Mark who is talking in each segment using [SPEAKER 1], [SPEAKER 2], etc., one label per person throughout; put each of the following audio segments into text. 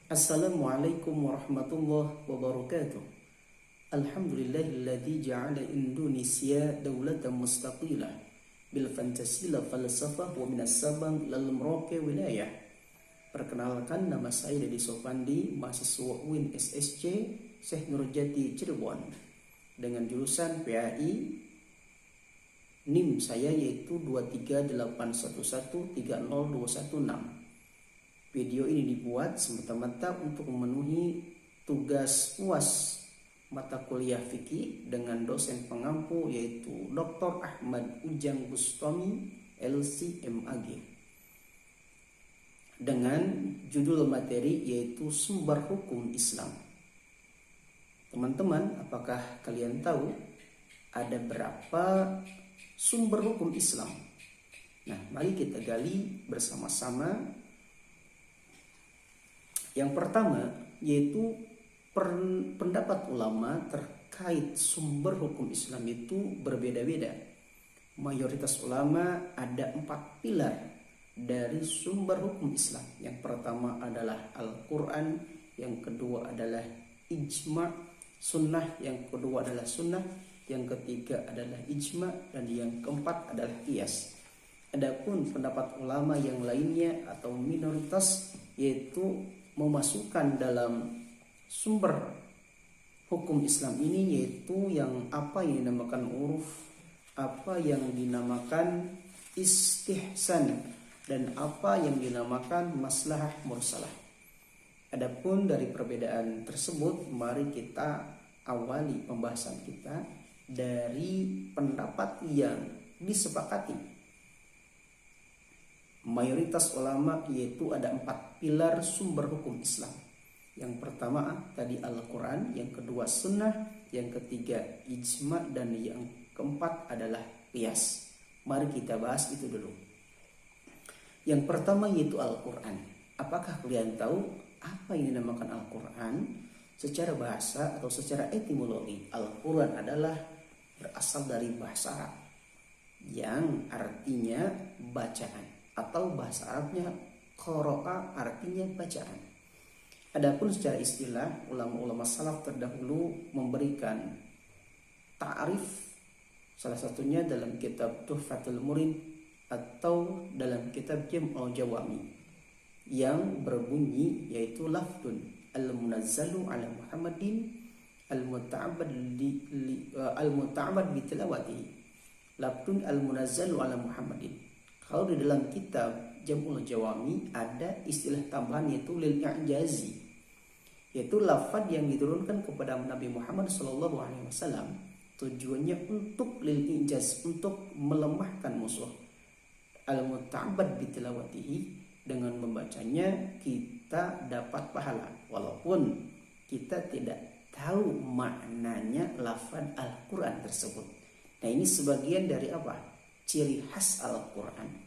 [SPEAKER 1] Assalamualaikum warahmatullahi wabarakatuh. Alhamdulillahilladzi ja'ala Indonesia daulatan mustaqilah bil fantasila falsafah wa minas sabang lal merauke wilayah. Perkenalkan, nama saya Dedi Sofandi, mahasiswa UIN SSC Syekh Nurjati Cirebon dengan jurusan PAI. NIM saya yaitu 23811302116. Video ini dibuat semata-mata untuk memenuhi tugas UAS mata kuliah fikih dengan dosen pengampu yaitu Dr. Ahmad Ujang Bustami LC.MAG dengan judul materi yaitu Sumber Hukum Islam. Teman-teman, apakah kalian tahu ada berapa sumber hukum Islam? Nah, mari kita gali bersama-sama. Yang pertama yaitu pendapat ulama terkait sumber hukum Islam itu berbeda-beda. Mayoritas ulama ada 4 pilar dari sumber hukum Islam. Yang pertama adalah Al-Quran, yang kedua adalah ijma' sunnah, yang kedua adalah sunnah, yang ketiga adalah ijma', dan yang keempat adalah qiyas. Adapun pendapat ulama yang lainnya atau minoritas yaitu memasukkan dalam sumber hukum Islam ini yaitu yang apa yang dinamakan uruf, apa yang dinamakan istihsan, dan apa yang dinamakan maslahah mursalah. Adapun dari perbedaan tersebut, mari kita awali pembahasan kita dari pendapat yang disepakati mayoritas ulama, yaitu ada 4 pilar sumber hukum Islam. Yang pertama tadi Al-Quran, yang kedua sunnah, yang ketiga ijma', dan yang keempat adalah qiyas. Mari kita bahas itu dulu. Yang pertama yaitu Al-Quran. Apakah kalian tahu apa yang dinamakan Al-Quran? Secara bahasa atau secara etimologi, Al-Quran adalah berasal dari bahasa Arab yang artinya bacaan, atau bahasa Arabnya qara'a, artinya bacaan. Adapun secara istilah, ulama-ulama salaf terdahulu memberikan ta'rif, salah satunya dalam kitab Tuhfatul Murid atau dalam kitab Jam'ul Jawami, yang berbunyi yaitu lafdun al-munazzalu ala Muhammadin al-muta'abbad bi tilawatihi. Lafdun al-munazzalu ala Muhammadin. Kalau di dalam kitab Jam'ul Jawami ada istilah tambahan yaitu lil i'jazi, yaitu lafaz yang diturunkan kepada Nabi Muhammad SAW, tujuannya untuk lil i'jaz, untuk melemahkan musuh. Al-muta'abbad bitilawatihi, dengan membacanya kita dapat pahala walaupun kita tidak tahu maknanya lafaz Al-Quran tersebut. Nah, ini sebagian dari apa? Ciri khas Al-Quran.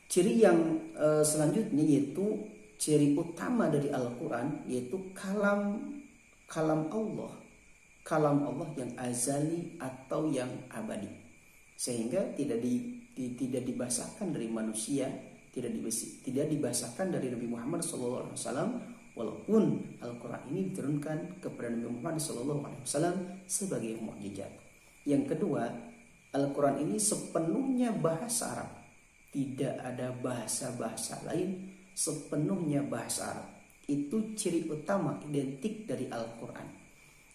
[SPEAKER 1] Ciri yang selanjutnya yaitu ciri utama dari Al-Quran yaitu kalam Allah, kalam Allah yang azali atau yang abadi, sehingga tidak dibahaskan dari manusia, tidak dibahaskan dari Nabi Muhammad SAW, walaupun Al-Quran ini diturunkan kepada Nabi Muhammad SAW sebagai mukjizat. Yang kedua, Al-Quran ini sepenuhnya bahasa Arab. Tidak ada bahasa-bahasa lain, sepenuhnya bahasa Arab. Itu ciri utama identik dari Al-Quran.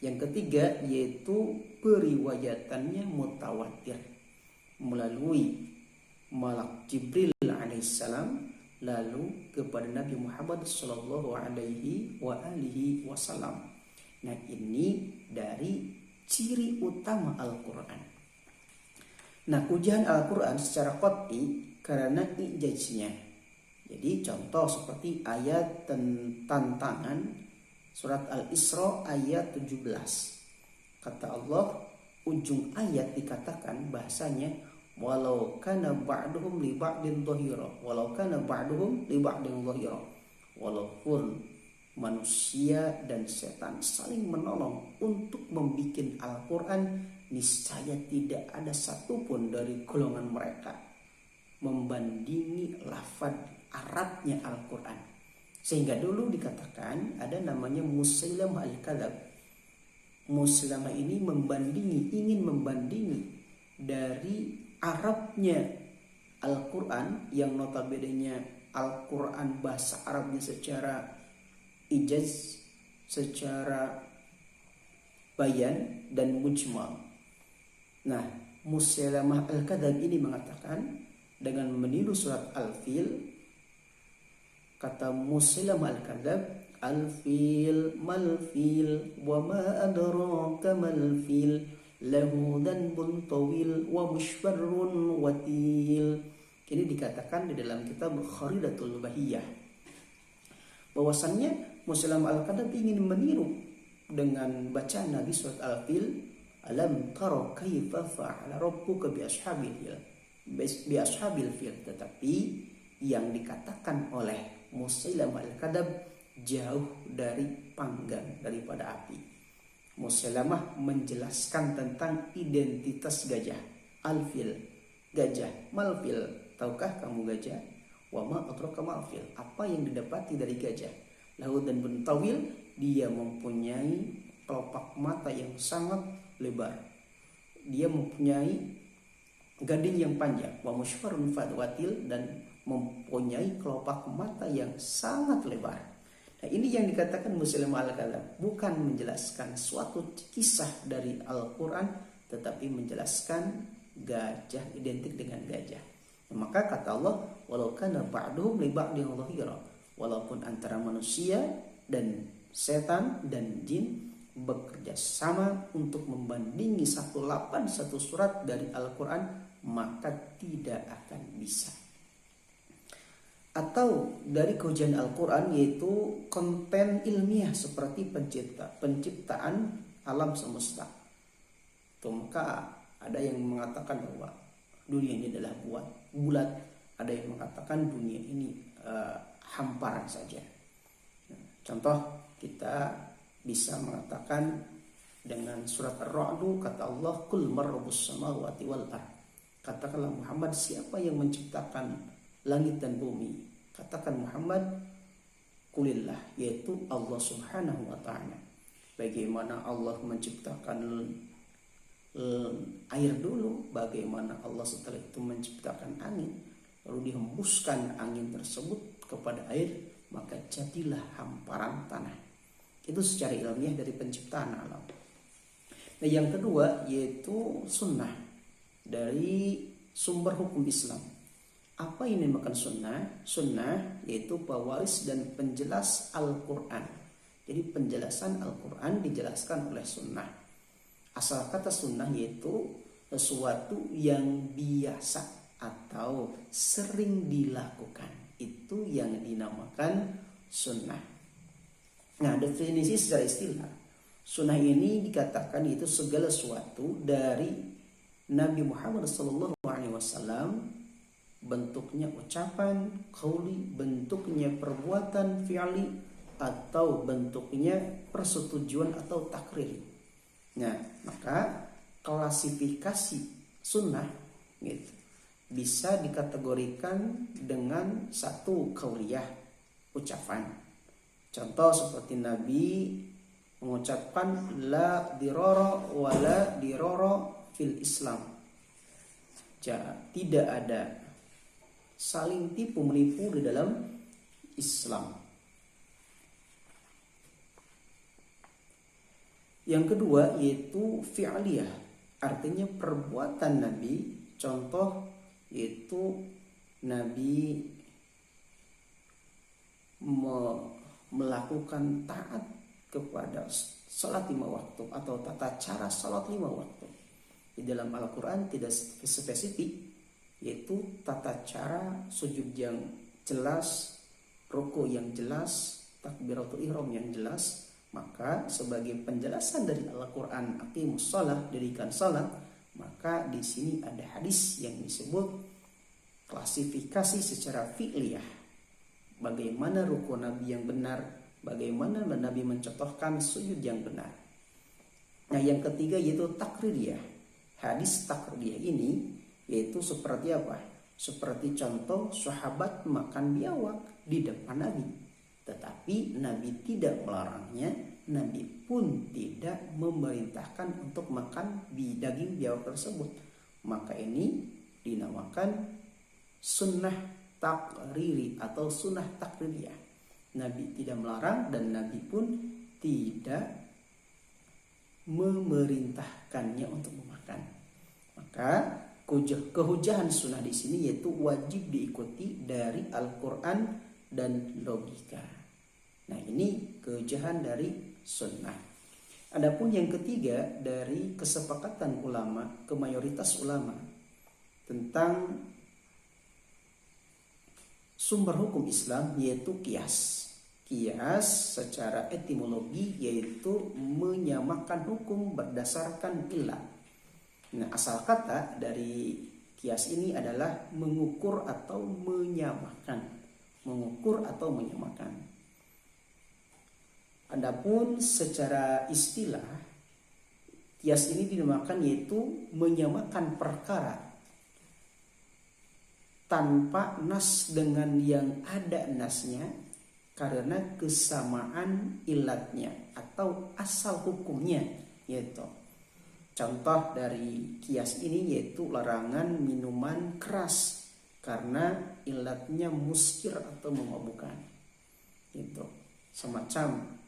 [SPEAKER 1] Yang ketiga yaitu periwayatannya mutawatir melalui malak Jibril alaihissalam lalu kepada Nabi Muhammad sallallahu alaihi wasallam. Nah, ini dari ciri utama Al-Quran. Nah, ujian Al-Quran secara qat'i karena i'jaznya. Jadi contoh seperti ayat tantangan surat Al-Isra ayat 17. Kata Allah, ujung ayat dikatakan bahasanya walau kana ba'duhum li ba'din dhahira, walau kana ba'duhum li ba'din dhahira. Walaupun manusia dan setan saling menolong untuk membuat Al-Quran, niscaya tidak ada satupun dari golongan mereka membandingi lafaz Arabnya Al-Quran. Sehingga dulu dikatakan ada namanya Musailamah al-Kadzab. Musailamah ini ingin membandingi dari Arabnya Al-Quran yang notabene Al-Quran bahasa Arabnya secara ijaz, secara bayan dan mujmal. Nah, Musailamah al-Kadzab ini mengatakan dengan meniru surat Al-Fil, kata Musailamah al-Kadzab, al-fil mal-fil wa ma adraka mal-fil lahu dhanbun tawil wa mushbarrun watil. Ini dikatakan di dalam kitab Kharidatul Bahiyah bahwasannya Musailamah al-Kadzab ingin meniru dengan bacaan Nabi surat Al-Fil, alam tara kaifa fa'ala rabbuka bi ashabil fil. Tetapi yang dikatakan oleh Musailamah al-Kadzab jauh dari panggang daripada api. Musailamah menjelaskan tentang identitas gajah. Al-fil, gajah. Mal-fil, tahukah kamu gajah? Wa ma adraka mal-fil, apa yang didapati dari gajah? Lahu dan bentawil, dia mempunyai kelopak mata yang sangat lebar. Dia mempunyai gading yang panjang. Wa mushfarun fadwatil, dan mempunyai kelopak mata yang sangat lebar. Nah, ini yang dikatakan Musailamah al-Kadzab, bukan menjelaskan suatu kisah dari Al-Quran, tetapi menjelaskan gajah, identik dengan gajah. Nah, maka kata Allah, walau kana ba'duhum li ba'din dhahira, walaupun antara manusia dan setan dan jin bekerja sama untuk membandingi satu lapan satu surat dari Al-Quran, maka tidak akan bisa. Atau dari kajian Al-Quran, yaitu konten ilmiah seperti penciptaan alam semesta. Maka ada yang mengatakan bahwa dunia ini adalah bulat, ada yang mengatakan dunia ini hamparan saja. Contoh, kita bisa mengatakan dengan surat Ar-Ra'd, kata Allah, kul marrabus samawati wal ard. Katakanlah Muhammad, siapa yang menciptakan langit dan bumi? Katakan Muhammad, kulillah, yaitu Allah subhanahu wa ta'ala. Bagaimana Allah menciptakan air dulu, bagaimana Allah setelah itu menciptakan angin, lalu dihembuskan angin tersebut kepada air, maka jadilah hamparan tanah. Itu secara ilmiah dari penciptaan alam. Nah, yang kedua yaitu sunnah dari sumber hukum Islam. Apa ini makan sunnah? Sunnah yaitu pewaris dan penjelas Al-Quran. Jadi penjelasan Al-Quran dijelaskan oleh sunnah. Asal kata sunnah yaitu sesuatu yang biasa atau sering dilakukan. Itu yang dinamakan sunnah. Nah, definisi secara istilah, sunnah ini dikatakan itu segala sesuatu dari Nabi Muhammad SAW, bentuknya ucapan, qauli, bentuknya perbuatan, fi'li, atau bentuknya persetujuan atau takrir. Nah, maka klasifikasi sunnah gitu, bisa dikategorikan dengan satu qauliyah, ucapan. Contoh seperti Nabi mengucapkan la dirara wa la dirara fil Islam. Tidak ada saling tipu menipu di dalam Islam. Yang kedua yaitu fi'liyah, artinya perbuatan Nabi. Contoh yaitu Nabi melakukan taat kepada salat 5 waktu atau tata cara salat 5 waktu. Di dalam Al-Quran tidak spesifik, yaitu tata cara sujud yang jelas, ruku yang jelas, takbiratul ihram yang jelas. Maka sebagai penjelasan dari Al-Quran, aqimus shalah, dirikan salat, maka di sini ada hadis yang disebut klasifikasi secara fi'liyah. Bagaimana ruku Nabi yang benar, bagaimana Nabi mencontohkan sujud yang benar. Nah, yang ketiga yaitu takririyah. Hadis takririyah ini yaitu seperti apa? Seperti contoh sahabat makan biawak di depan Nabi. Tapi Nabi tidak melarangnya, Nabi pun tidak memerintahkan untuk makan daging biawak tersebut. Maka ini dinamakan sunnah takriri atau sunnah takririyah. Nabi tidak melarang dan Nabi pun tidak memerintahkannya untuk memakan. Maka kehujahan sunnah di sini yaitu wajib diikuti dari Al-Quran dan logika. Nah, ini kehujahan dari sunnah. Adapun yang ketiga dari kesepakatan ulama, kemayoritas ulama tentang sumber hukum Islam yaitu qiyas. Qiyas secara etimologi yaitu menyamakan hukum berdasarkan ilah. Nah, asal kata dari qiyas ini adalah mengukur atau menyamakan. Mengukur atau menyamakan. Adapun secara istilah, qiyas ini dinamakan yaitu menyamakan perkara tanpa nas dengan yang ada nasnya karena kesamaan ilatnya atau asal hukumnya, yaitu contoh dari qiyas ini yaitu larangan minuman keras karena ilatnya muskir atau memabukkan. Itu semacam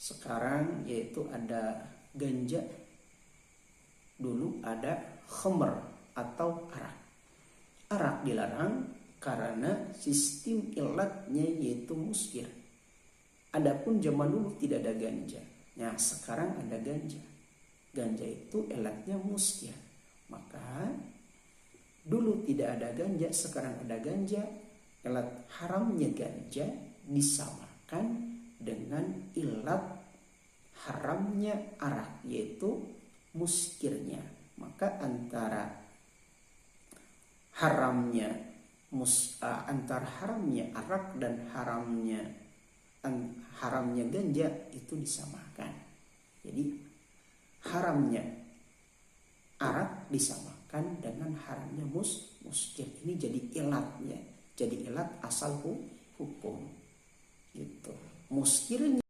[SPEAKER 1] sekarang yaitu ada ganja, dulu ada khamr atau arak. Arak dilarang karena sistem ilatnya yaitu muskir. Adapun zaman dulu tidak ada ganja. Nah, sekarang ada ganja. Ganja itu ilatnya muskir. Maka dulu tidak ada ganja, sekarang ada ganja. Ilat haramnya ganja disamakan dengan ilat haramnya arak yaitu muskirnya. Maka antara haramnya arak dan haramnya ganja itu disamakan. Jadi haramnya arak disamakan dengan haramnya muskir. Ini jadi ilatnya, jadi ilat asal hukum. Gitu. Muskirnya